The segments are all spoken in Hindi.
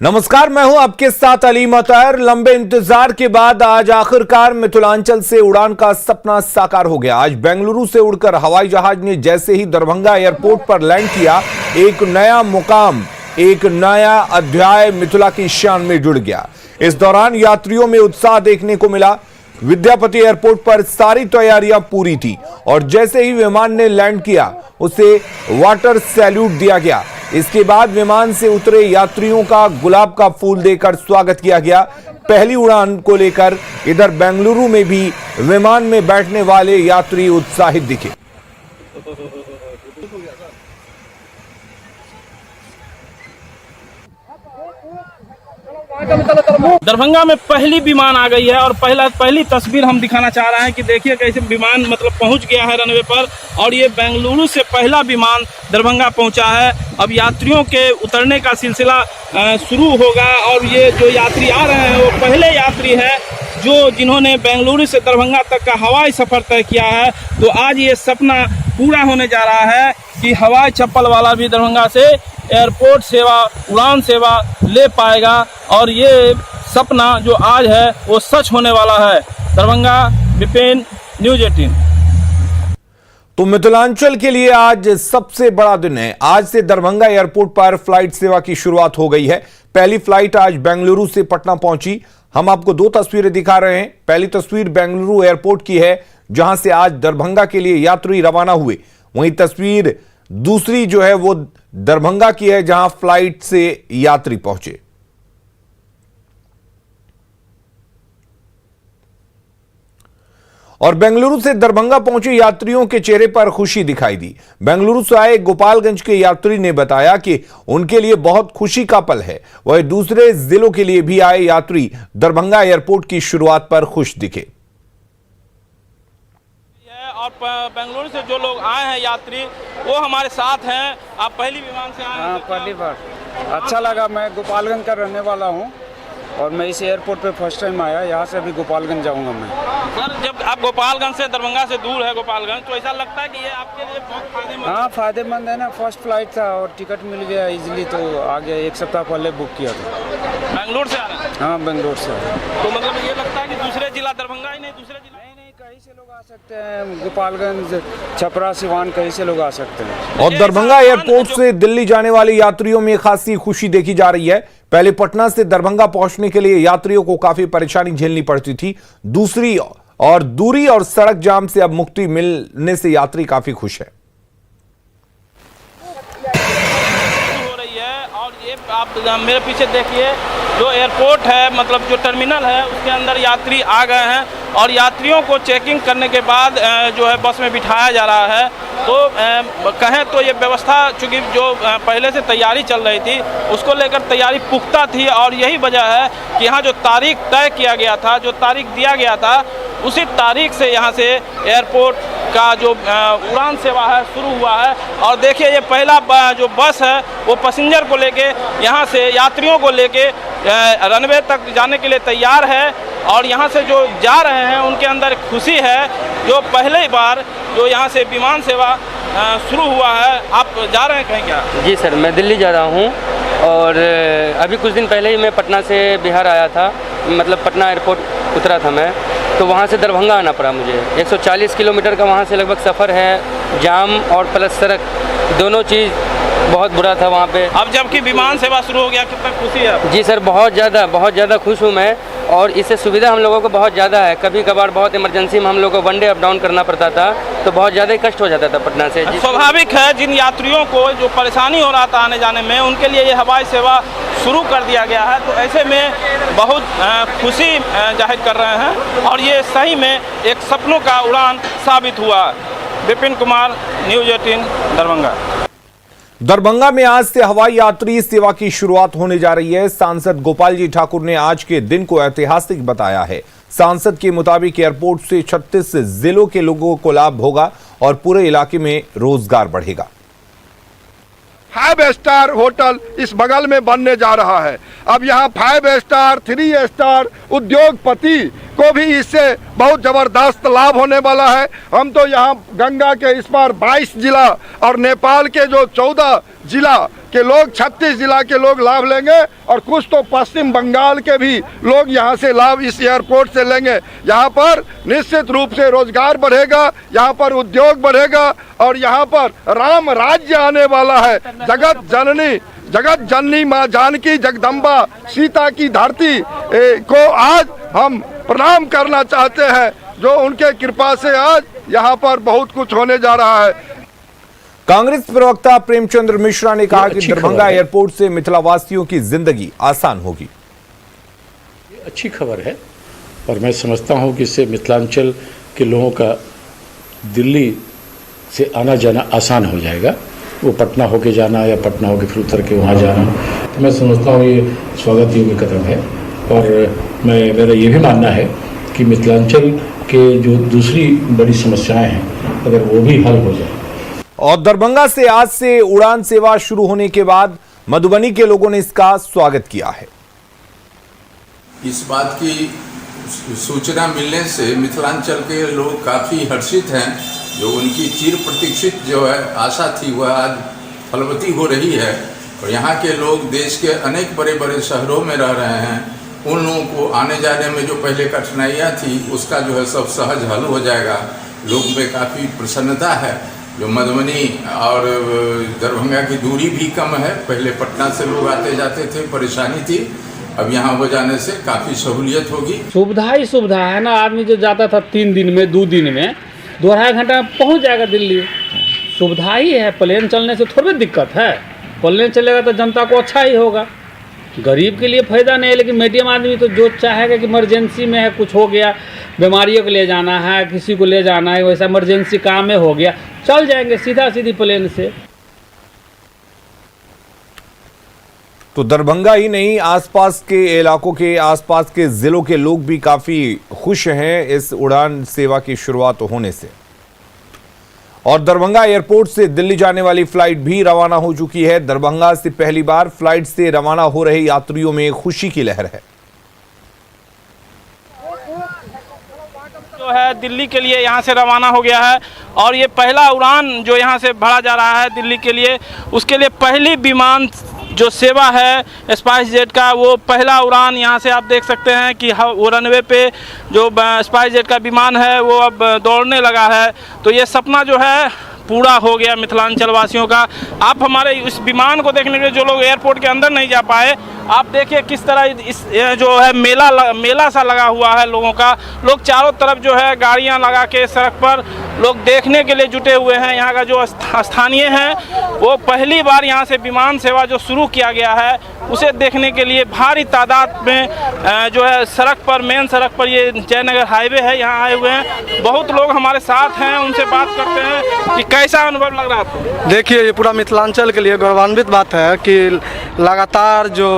नमस्कार, मैं हूं आपके साथ अली मतार। लंबे इंतजार के बाद आज आखिरकार मिथिलांचल से उड़ान का सपना साकार हो गया। आज बेंगलुरु से उड़कर हवाई जहाज ने जैसे ही दरभंगा एयरपोर्ट पर लैंड किया, एक नया मुकाम, एक नया अध्याय मिथिला की शान में जुड़ गया। इस दौरान यात्रियों में उत्साह देखने को मिला। विद्यापति एयरपोर्ट पर सारी तैयारियां पूरी थी और जैसे ही विमान ने लैंड किया, उसे वाटर सैल्यूट दिया गया। इसके बाद विमान से उतरे यात्रियों का गुलाब का फूल देकर स्वागत किया गया। पहली उड़ान को लेकर इधर बेंगलुरु में भी विमान में बैठने वाले यात्री उत्साहित दिखे। दरभंगा में पहली विमान आ गई है और पहली तस्वीर हम दिखाना चाह रहे हैं कि देखिए कैसे विमान पहुंच गया है रनवे पर और ये बेंगलुरु से पहला विमान दरभंगा पहुंचा है। अब यात्रियों के उतरने का सिलसिला शुरू होगा और ये जो यात्री आ रहे हैं वो पहले यात्री हैं जिन्होंने बेंगलुरु से दरभंगा तक का हवाई सफर तय किया है। तो आज ये सपना पूरा होने जा रहा है कि हवाई चप्पल वाला भी दरभंगा से एयरपोर्ट सेवा, उड़ान सेवा ले पाएगा और ये सपना जो आज है वो सच होने वाला है। दरभंगा, विपिन, न्यूज़ 18। तो मिथिलांचल के लिए आज सबसे बड़ा दिन है। आज से दरभंगा एयरपोर्ट पर फ्लाइट सेवा की शुरुआत हो गई है। पहली फ्लाइट आज बेंगलुरु से पटना पहुंची। हम आपको दो तस्वीरें दिखा रहे हैं। पहली तस्वीर बेंगलुरु एयरपोर्ट की है, जहां से आज दरभंगा के लिए यात्री रवाना हुए। वहीं तस्वीर दूसरी जो है वो दरभंगा की है, जहां फ्लाइट से यात्री पहुंचे। और बेंगलुरु से दरभंगा पहुंचे यात्रियों के चेहरे पर खुशी दिखाई दी। बेंगलुरु से आए गोपालगंज के यात्री ने बताया कि उनके लिए बहुत खुशी का पल है। वह दूसरे जिलों के लिए भी आए यात्री दरभंगा एयरपोर्ट की शुरुआत पर खुश दिखे। और बेंगलुरु से जो लोग आए हैं यात्री, वो हमारे साथ हैं। आप पहली विमान से आए हैं? हाँ, पहली बार। अच्छा लगा। मैं गोपालगंज का रहने वाला हूँ और मैं इस एयरपोर्ट पे फर्स्ट टाइम आया। यहाँ से अभी गोपालगंज जाऊँगा मैं। सर, जब आप गोपालगंज से, दरभंगा से दूर है गोपालगंज, तो ऐसा लगता है कि ये आपके लिए बहुत फायदेमंद? हाँ, फायदेमंद है ना। फर्स्ट फ्लाइट था और टिकट मिल गया इजीली, तो आ गया। एक सप्ताह पहले बुक किया था। बेंगलुरु से आ रहे हैं? हाँ, बेंगलुरु से। तो मतलब ये लगता है कि दूसरे जिला दरभंगा ही नहीं, दूसरे जिला नहीं, कहीं से लोग आ सकते हैं। गोपालगंज, छपरा, सिवान, कहीं से लोग आ सकते हैं। और दरभंगा एयरपोर्ट से दिल्ली जाने वाले यात्रियों में खासी खुशी देखी जा रही है। पहले पटना से दरभंगा पहुंचने के लिए यात्रियों को काफी परेशानी झेलनी पड़ती थी। दूसरी और दूरी और सड़क जाम से अब मुक्ति मिलने से यात्री काफी खुश है। हो रही है और ये आप मेरे पीछे देखिए, जो एयरपोर्ट है, मतलब जो टर्मिनल है, उसके अंदर यात्री आ गए हैं और यात्रियों को चेकिंग करने के बाद जो है बस में बिठाया जा रहा है। तो कहें तो ये व्यवस्था, चूँकि जो पहले से तैयारी चल रही थी, उसको लेकर तैयारी पुख्ता थी और यही वजह है कि यहाँ जो तारीख तय किया गया था, जो तारीख दिया गया था, उसी तारीख से यहाँ से एयरपोर्ट का जो उड़ान सेवा है शुरू हुआ है। और देखिए, ये पहला जो बस है वो पैसेंजर को लेके, यहाँ से यात्रियों को लेके रनवे तक जाने के लिए तैयार है। और यहाँ से जो जा रहे हैं उनके अंदर खुशी है, जो पहली बार जो यहाँ से विमान सेवा शुरू हुआ है। आप जा रहे हैं कहीं क्या? जी सर, मैं दिल्ली जा रहा हूँ और अभी कुछ दिन पहले ही मैं पटना से बिहार आया था। मतलब पटना एयरपोर्ट उतरा था मैं, तो वहाँ से दरभंगा आना पड़ा मुझे। 140 किलोमीटर का वहाँ से लगभग सफ़र है। जाम और प्लस सड़क, दोनों चीज़ बहुत बुरा था वहाँ पे। अब जबकि विमान सेवा शुरू हो गया, कितना खुशी है? जी सर, बहुत ज़्यादा खुश हूँ मैं। और इससे सुविधा हम लोगों को बहुत ज़्यादा है। कभी कभार बहुत इमरजेंसी में हम लोग को 1 डे अप डाउन करना पड़ता था, तो बहुत ज़्यादा ही कष्ट हो जाता था पटना से। स्वाभाविक है, जिन यात्रियों को जो परेशानी हो रहा था आने जाने में, उनके लिए ये हवाई सेवा शुरू कर दिया गया है। तो ऐसे में बहुत खुशी जाहिर कर रहे हैं और ये सही में एक सपनों का उड़ान साबित हुआ। विपिन कुमार, न्यूज़ 18, दरभंगा। दरभंगा में आज से हवाई यात्री सेवा की शुरुआत होने जा रही है। सांसद गोपाल जी ठाकुर ने आज के दिन को ऐतिहासिक बताया है। सांसद के मुताबिक एयरपोर्ट से 36 जिलों के लोगों को लाभ होगा और पूरे इलाके में रोजगार बढ़ेगा। 5 स्टार होटल इस बगल में बनने जा रहा है। अब यहाँ 5 स्टार, 3 स्टार उद्योगपति को भी इससे बहुत जबरदस्त लाभ होने वाला है। हम तो यहाँ गंगा के इस पार 22 जिला और नेपाल के जो 14 जिला कि लोग 36 जिला के लोग लाभ लेंगे और कुछ तो पश्चिम बंगाल के भी लोग यहाँ से लाभ इस एयरपोर्ट से लेंगे। यहाँ पर निश्चित रूप से रोजगार बढ़ेगा, यहाँ पर उद्योग बढ़ेगा और यहाँ पर राम राज्य आने वाला है। जगत जननी माँ जानकी जगदम्बा सीता की धरती को आज हम प्रणाम करना चाहते हैं, जो उनके कृपा से आज यहाँ पर बहुत कुछ होने जा रहा है। कांग्रेस प्रवक्ता प्रेमचंद्र मिश्रा ने कहा कि दरभंगा एयरपोर्ट से मिथिलावासियों की जिंदगी आसान होगी। अच्छी खबर है और मैं समझता हूं कि इससे मिथिलांचल के लोगों का दिल्ली से आना जाना आसान हो जाएगा। वो पटना होके जाना या पटना होके फिर उतर के वहाँ जाना, तो मैं समझता हूँ ये स्वागत योग्य कदम है। और मेरा ये भी मानना है कि मिथिलांचल के जो दूसरी बड़ी समस्याएं हैं अगर वो भी हल हो जाए। और दरभंगा से आज से उड़ान सेवा शुरू होने के बाद मधुबनी के लोगों ने इसका स्वागत किया है। इस बात की सूचना मिलने से मिथिलांचल के लोग काफ़ी हर्षित हैं। जो उनकी चिर प्रतीक्षित जो है आशा थी वह आज फलवती हो रही है और यहाँ के लोग देश के अनेक बड़े बड़े शहरों में रह रहे हैं। उन लोगों को आने जाने में जो पहले कठिनाइयाँ थी उसका जो है सब सहज हल हो जाएगा। लोग में काफ़ी प्रसन्नता है। जो मधुबनी और दरभंगा की दूरी भी कम है, पहले पटना से लोग आते जाते थे, परेशानी थी, अब यहाँ हो जाने से काफ़ी सहूलियत होगी। सुविधा ही सुविधा है ना। आदमी जो जाता था 3 दिन में 2 दिन में 2-2.5 घंटा में पहुँच जाएगा दिल्ली। सुविधा ही है। प्लेन चलने से थोड़ी दिक्कत है। प्लेन चलेगा तो जनता को अच्छा ही होगा, गरीब के लिए फ़ायदा नहीं है। लेकिन मीडियम आदमी तो जो चाहेगा कि इमरजेंसी में है, कुछ हो गया, बीमारियों को ले जाना है, किसी को ले जाना है, वैसा इमरजेंसी काम में हो गया, चल जाएंगे सीधा सीधी प्लेन से। तो दरभंगा ही नहीं, आसपास के इलाकों के, आसपास के जिलों के लोग भी काफी खुश हैं इस उड़ान सेवा की शुरुआत होने से। और दरभंगा एयरपोर्ट से दिल्ली जाने वाली फ्लाइट भी रवाना हो चुकी है। दरभंगा से पहली बार फ्लाइट से रवाना हो रहे यात्रियों में खुशी की लहर है। जो है दिल्ली के लिए यहाँ से रवाना हो गया है और ये पहला उड़ान जो यहाँ से भरा जा रहा है दिल्ली के लिए, उसके लिए पहली विमान जो सेवा है स्पाइस जेट का, वो पहला उड़ान यहाँ से आप देख सकते हैं कि वो रनवे पे जो स्पाइस जेट का विमान है वो अब दौड़ने लगा है। तो ये सपना जो है पूरा हो गया मिथिलांचल वासियों का। आप हमारे इस विमान को देखने के लिए जो लोग एयरपोर्ट के अंदर नहीं जा पाए, आप देखिए किस तरह इस जो है मेला सा लगा हुआ है लोगों का। लोग चारों तरफ जो है गाड़ियां लगा के सड़क पर लोग देखने के लिए जुटे हुए हैं। यहाँ का जो स्थानीय हैं वो पहली बार यहाँ से विमान सेवा जो शुरू किया गया है उसे देखने के लिए भारी तादाद में जो है सड़क पर, मेन सड़क पर, ये जयनगर हाईवे है, यहाँ आए हुए हैं। बहुत लोग हमारे साथ हैं, उनसे बात करते हैं कि कैसा अनुभव लग रहा है आपको। देखिए, ये पूरा मिथिलांचल के लिए गौरवान्वित बात है कि लगातार जो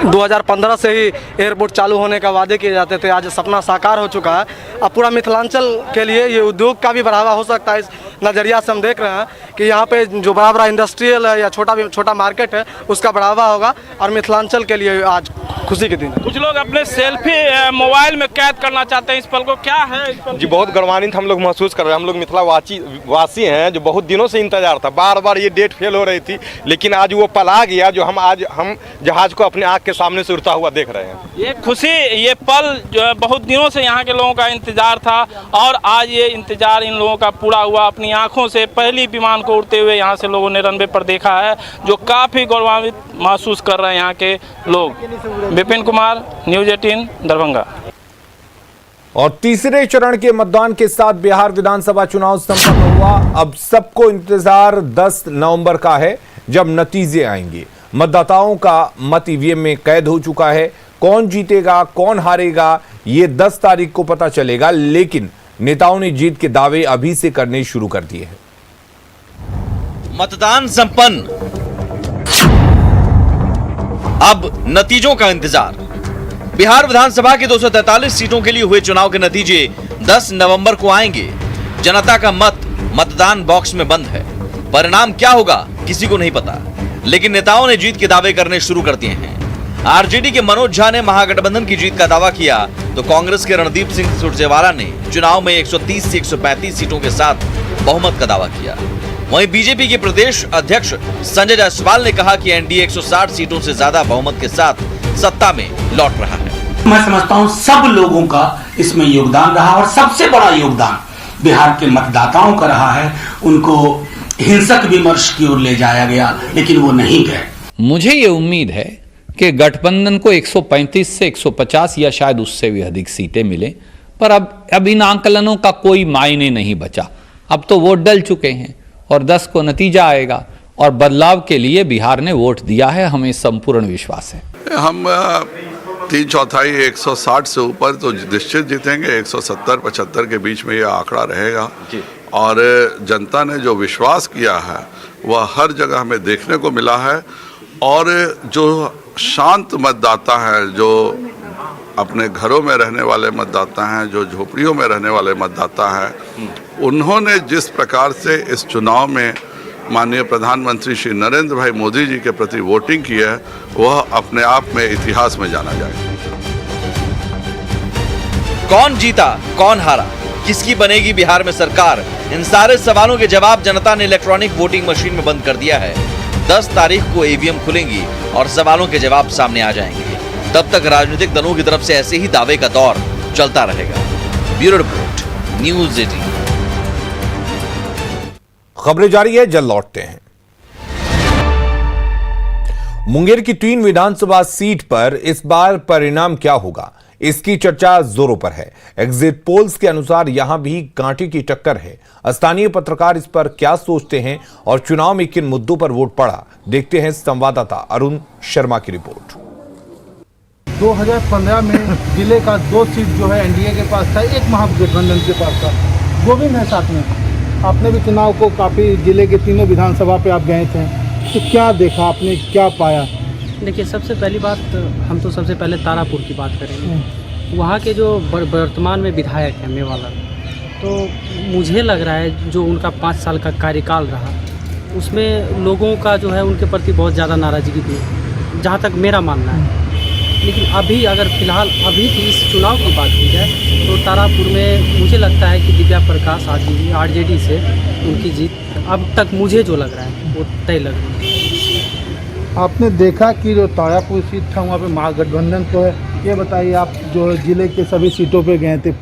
2015 से ही एयरपोर्ट चालू होने का वादे किए जाते थे, आज सपना साकार हो चुका है। अब पूरा मिथिलांचल के लिए ये उद्योग का भी बढ़ावा हो सकता है। इस नज़रिया से हम देख रहे हैं कि यहाँ पे जो बड़ा बड़ा इंडस्ट्रियल है या छोटा मार्केट है उसका बढ़ावा होगा और मिथिलांचल के लिए आज खुशी के दिन है। कुछ लोग अपने सेल्फी मोबाइल में कैद करना चाहते हैं इस पल को, क्या है इस पल? जी बहुत गौरवान्वित हम लोग महसूस कर रहे हैं। हम लोग मिथिला वासी हैं जो बहुत दिनों से इंतजार था, बार बार ये डेट फेल हो रही थी, लेकिन आज वो पल आ गया जो हम जहाज को अपने आँख के सामने से उड़ता हुआ देख रहे हैं। ये खुशी, ये पल जो है बहुत दिनों से यहाँ के लोगों का इंतजार था और आज ये इंतजार इन लोगों का पूरा हुआ। अपनी आंखों से पहली विमान को उड़ते हुए यहाँ से लोगों ने रनवे पर देखा है, जो काफ़ी गौरवान्वित महसूस कर रहे हैं यहाँ के लोग। विपिन कुमार, न्यूज़ 18 दरभंगा। और तीसरे चरण के मतदान के साथ बिहार विधानसभा चुनाव संपन्न हुआ। अब सबको इंतजार 10 नवंबर का है जब नतीजे आएंगे। मतदाताओं का मत ईवीएम में कैद हो चुका है। कौन जीतेगा कौन हारेगा ये 10 तारीख को पता चलेगा, लेकिन नेताओं ने जीत के दावे अभी से करने शुरू कर दिए हैं। मतदान संपन्न, अब नतीजों का इंतजार। बिहार विधानसभा की 243 सीटों के लिए हुए चुनाव के नतीजे 10 नवंबर को आएंगे। जनता का मत मतदान बॉक्स में बंद है। परिणाम क्या होगा किसी को नहीं पता, लेकिन नेताओं ने जीत के दावे करने शुरू कर दिए हैं। आरजेडी के मनोज झा ने महागठबंधन की जीत का दावा किया, तो कांग्रेस के रणदीप सिंह सुरजेवाला ने चुनाव में 130 से 135 सीटों के साथ बहुमत का दावा किया। वहीं बीजेपी के प्रदेश अध्यक्ष संजय जायसवाल ने कहा कि एनडीए 160 सीटों से ज्यादा बहुमत के साथ सत्ता में लौट रहा है। मैं समझता हूं सब लोगों का इसमें योगदान रहा और सबसे बड़ा योगदान बिहार के मतदाताओं का रहा है। उनको हिंसक विमर्श की ओर ले जाया गया, लेकिन वो नहीं गए। मुझे ये उम्मीद है कि गठबंधन को 135 से 150 या शायद उससे भी अधिक सीटें मिले, पर अब इन आंकलनों का कोई मायने नहीं बचा। अब तो वोट डल चुके हैं और 10 को नतीजा आएगा और बदलाव के लिए बिहार ने वोट दिया है, हमें संपूर्ण विश्वास है। हम 3/4 160 से ऊपर तो निश्चित जीतेंगे, 170-75 के बीच में ये आंकड़ा रहेगा। और जनता ने जो विश्वास किया है वह हर जगह हमें देखने को मिला है। और जो शांत मतदाता हैं, जो अपने घरों में रहने वाले मतदाता हैं, जो झोपड़ियों में रहने वाले मतदाता हैं, उन्होंने जिस प्रकार से इस चुनाव में माननीय प्रधानमंत्री श्री नरेंद्र भाई मोदी जी के प्रति वोटिंग की है, वह अपने आप में इतिहास में जाना जाएगा। कौन जीता, कौन हारा, किसकी बनेगी बिहार में सरकार, इन सारे सवालों के जवाब जनता ने इलेक्ट्रॉनिक वोटिंग मशीन में बंद कर दिया है। 10 तारीख को ईवीएम खुलेंगी और सवालों के जवाब सामने आ जाएंगे। तब तक राजनीतिक दलों की तरफ से ऐसे ही दावे का दौर चलता रहेगा। Bureau report, news 18। खबरें जारी है, जल्द लौटते हैं। मुंगेर की 3 विधानसभा सीट पर इस बार परिणाम क्या होगा, इसकी चर्चा जोरों पर है। एग्जिट पोल्स के अनुसार यहां भी कांटे की टक्कर है। स्थानीय पत्रकार इस पर क्या सोचते हैं और चुनाव में किन मुद्दों पर वोट पड़ा, देखते हैं संवाददाता अरुण शर्मा की रिपोर्ट। 2015 में जिले का 2 सीट जो है एनडीए के पास था, 1 महागठबंधन के पास था। गोविंद है साथ में। आपने भी चुनाव को काफ़ी जिले के 3 विधानसभा पे आप गए थे, तो क्या देखा आपने, क्या पाया? देखिए, सबसे पहली बात हम तो सबसे पहले तारापुर की बात करेंगे। वहाँ के जो वर्तमान में विधायक है मेवाला, तो मुझे लग रहा है जो उनका 5 साल का कार्यकाल रहा, उसमें लोगों का जो है उनके प्रति बहुत ज़्यादा नाराज़गी थी, जहाँ तक मेरा मानना है। लेकिन अभी अगर फ़िलहाल अभी की इस चुनाव की बात की जाए तो तारापुर में मुझे लगता है कि दिव्या प्रकाश आरजेडी से उनकी जीत अब तक मुझे जो लग रहा है वो तय लग रही है। आपने देखा कि जो तारापुर सीट था वहाँ पे महागठबंधन तो है। ये बताइए, आप जो जिले के सभी सीटों पे गए थे,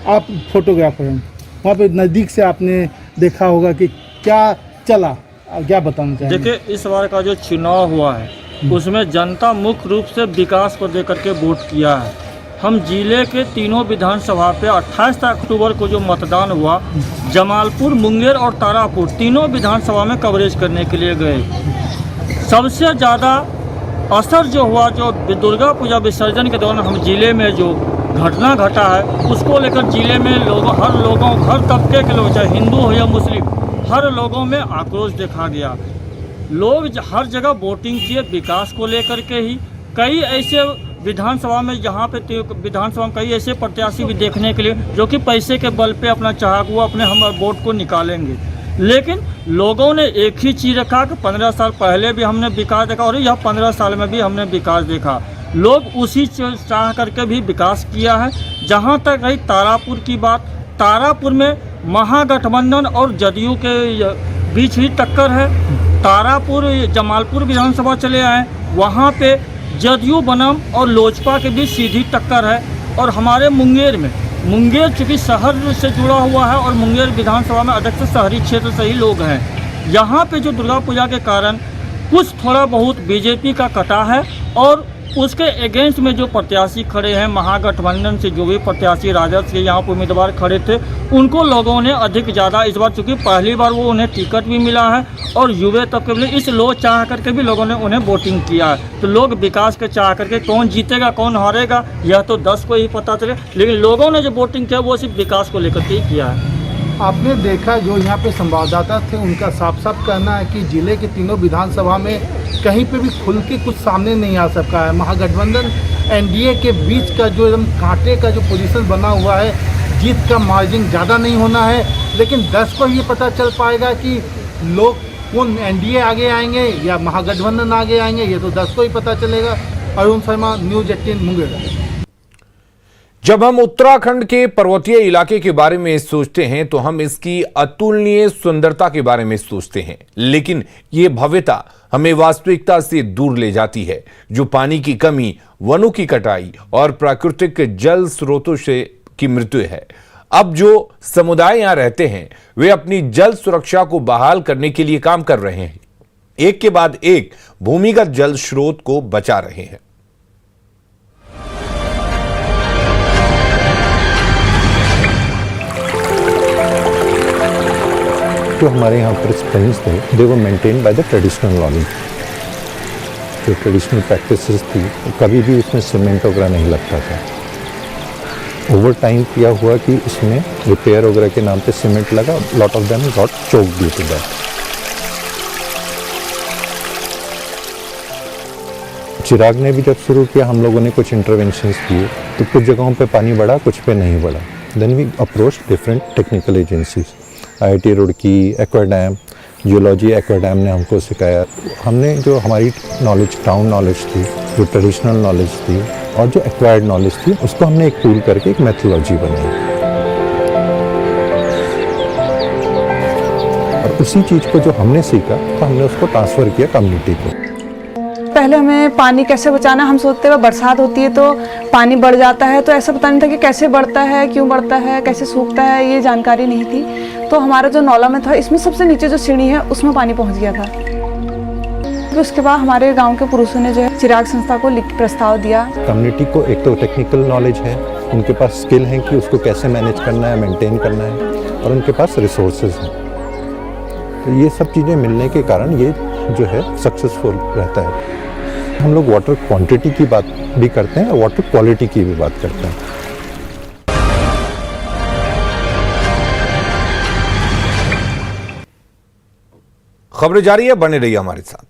आप फोटोग्राफर हैं, वहाँ पे नज़दीक से आपने देखा होगा कि क्या चला, क्या बताना चाहेंगे? देखिए, इस बार का जो चुनाव हुआ है उसमें जनता मुख्य रूप से विकास को लेकर के वोट किया है। हम जिले के 3 विधानसभा पे 28 अक्टूबर को जो मतदान हुआ, जमालपुर, मुंगेर और तारापुर तीनों विधानसभा में कवरेज करने के लिए गए। सबसे ज़्यादा असर जो हुआ, जो दुर्गा पूजा विसर्जन के दौरान हम जिले में जो घटना घटा है, उसको लेकर जिले में हर तबके के लोग, चाहे हिंदू हो या मुस्लिम, हर लोगों में आक्रोश देखा गया। लोग हर जगह वोटिंग किए विकास को लेकर के ही। कई ऐसे विधानसभा में कई ऐसे प्रत्याशी भी देखने के लिए जो कि पैसे के बल पे अपना चाहक वो अपने हम वोट को निकालेंगे, लेकिन लोगों ने एक ही चीज़ रखा कि 15 साल पहले भी हमने विकास देखा और यह 15 साल में भी हमने विकास देखा। लोग उसी चाह करके भी विकास किया है। जहाँ तक रही तारापुर की बात, तारापुर में महागठबंधन और जदयू के बीच ही टक्कर है। तारापुर जमालपुर विधानसभा चले आए, वहाँ पे जदयू बनाम और लोजपा के बीच सीधी टक्कर है। और हमारे मुंगेर चूँकि शहर से जुड़ा हुआ है और मुंगेर विधानसभा में अधिकतर शहरी क्षेत्र से ही लोग हैं, यहाँ पे जो दुर्गा पूजा के कारण कुछ थोड़ा बहुत बीजेपी का कटा है और उसके अगेंस्ट में जो प्रत्याशी खड़े हैं महागठबंधन से, जो भी प्रत्याशी राजद से यहाँ पर उम्मीदवार खड़े थे, उनको लोगों ने अधिक ज़्यादा इस बार, चूँकि पहली बार वो उन्हें टिकट भी मिला है और युवा तबके के लिए इस लोग चाह करके भी लोगों ने उन्हें वोटिंग किया है। तो लोग विकास के चाह करके कौन जीतेगा कौन हारेगा यह तो 10 को ही पता चले, लेकिन लोगों ने जो वोटिंग किया वो सिर्फ विकास को लेकर के ही किया है। आपने देखा जो यहाँ पे संवाददाता थे उनका साफ साफ कहना है कि जिले के 3 विधानसभा में कहीं पे भी खुल के कुछ सामने नहीं आ सका है। महागठबंधन एनडीए के बीच का जो एकदम कांटे का जो पोजीशन बना हुआ है, जीत का मार्जिन ज़्यादा नहीं होना है, लेकिन 10 को ये पता चल पाएगा कि लोग कौन एनडीए आगे आएंगे या महागठबंधन आगे आएंगे, ये तो 10 को ही पता चलेगा। अरुण शर्मा, न्यूज़ 18 मुंगेर। जब हम उत्तराखंड के पर्वतीय इलाके के बारे में सोचते हैं तो हम इसकी अतुलनीय सुंदरता के बारे में सोचते हैं, लेकिन ये भव्यता हमें वास्तविकता से दूर ले जाती है, जो पानी की कमी, वनों की कटाई और प्राकृतिक जल स्रोतों से की मृत्यु है। अब जो समुदाय यहां रहते हैं वे अपनी जल सुरक्षा को बहाल करने के लिए काम कर रहे हैं, एक के बाद एक भूमिगत जल स्रोत को बचा रहे हैं। जो हमारे यहाँ पर स्प्रिंग्स थे, they were maintain by the traditional knowledge. जो ट्रेडिशनल प्रैक्टिसेस थी, कभी भी उसमें सीमेंट वगैरह नहीं लगता था। ओवर टाइम क्या हुआ कि इसमें रिपेयर वगैरह के नाम पे सीमेंट लगा, lot of them got choked due to that. Chirag ने भी जब शुरू किया, हम लोगों ने कुछ इंटरवेंशंस किए, तो कुछ जगहों पे पानी बढ़ा, कुछ पे नहीं बढ़ा। Then we approach different technical agencies, IIT Roorkee, एक्वाडैम, जियोलॉजी एक्वाडैम ने हमको सिखाया। हमने जो हमारी नॉलेज, ग्राउंड नॉलेज थी, जो ट्रेडिशनल नॉलेज थी और जो एक्वायर्ड नॉलेज थी, उसको हमने एक पूल करके एक मेथोलॉजी बनाई और उसी चीज़ को जो हमने सीखा तो हमने उसको ट्रांसफ़र किया कम्युनिटी को। पहले हमें पानी कैसे बचाना, हम सोचते हुए बरसात होती है तो पानी बढ़ जाता है, तो ऐसा पता नहीं था कि कैसे बढ़ता है, क्यों बढ़ता है, कैसे सूखता है, ये जानकारी नहीं थी। तो हमारा जो नौला में था, इसमें सबसे नीचे जो सीढ़ी है उसमें पानी पहुंच गया था। तो उसके बाद हमारे गांव के पुरुषों ने जो है चिराग संस्था को लिख प्रस्ताव दिया। कम्युनिटी को एक तो टेक्निकल नॉलेज है, उनके पास स्किल है कि उसको कैसे मैनेज करना है, मेंटेन करना है, और उनके पास रिसोर्सेज हैं। तो ये सब चीज़ें मिलने के कारण ये जो है सक्सेसफुल रहता है। हम लोग वाटर क्वांटिटी की बात भी करते हैं और वाटर क्वालिटी की भी बात करते हैं। खबरें जारी है, बने रहिए हमारे साथ।